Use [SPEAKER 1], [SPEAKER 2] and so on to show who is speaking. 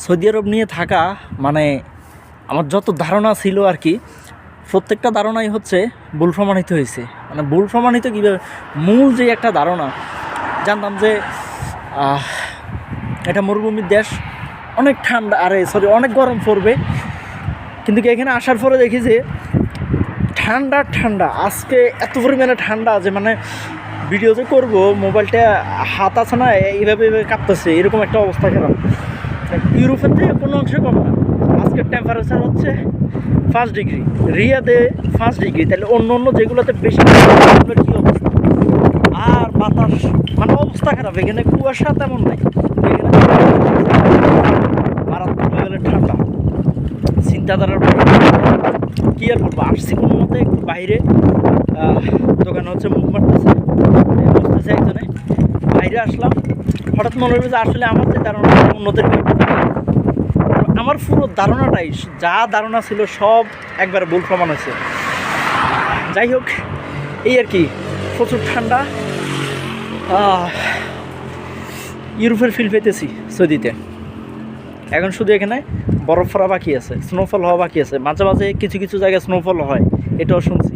[SPEAKER 1] Saudi আরব নিয়ে থাকা মানে আমার যত ধারণা ছিল আর কি, প্রত্যেকটা ধারণাই হচ্ছে ভুল প্রমাণিত হয়েছে। মানে ভুল প্রমাণিত কীভাবে, মূল যে একটা ধারণা জানতাম যে এটা মরুভূমির দেশ, অনেক ঠান্ডা, অনেক গরম পড়বে, কিন্তু কি এখানে আসার পরে দেখি যে ঠান্ডা আজকে এত পরিমাণে ঠান্ডা যে মানে ভিডিও যে করবো মোবাইলটা হাত আছে না এইভাবে কাঁপতেছে, এরকম একটা অবস্থা খারাপ। ইউরোপের থেকে কোনো অংশে কম না। আজকের টেম্পারেচার হচ্ছে 5 ডিগ্রি, রিয়াদে 5 ডিগ্রি, তাহলে অন্য যেগুলোতে বেশি কী অবস্থা। আর বাতাস মানে অবস্থা খারাপ, এখানে কুয়াশা তেমন নাই, এখানে মারাত্মক লেভেলের ঠান্ডা, চিন্তাধারার কী আর করবো। আসছি কোনো মতে একটু বাইরে, দোকানে হচ্ছে মুখ মারতেছে, বসতেছে একজনে, বাইরে আসলাম, হঠাৎ মনে হলো যে আসলে আমার যে ধারণা অন্যদের, আমার পুরো ধারণাটাই, যা ধারণা ছিল সব একবার ভুল প্রমাণ হয়েছে। যাই হোক, এই আর কি, প্রচুর ঠান্ডা, ইউরোপের ফিল পেতেছি সৌদিতে। এখন শুধু এখানে বরফ পড়া বাকি আছে, স্নোফল হওয়া বাকি আছে, মাঝে মাঝে কিছু কিছু জায়গায় স্নোফল হয়, এটাও শুনছি।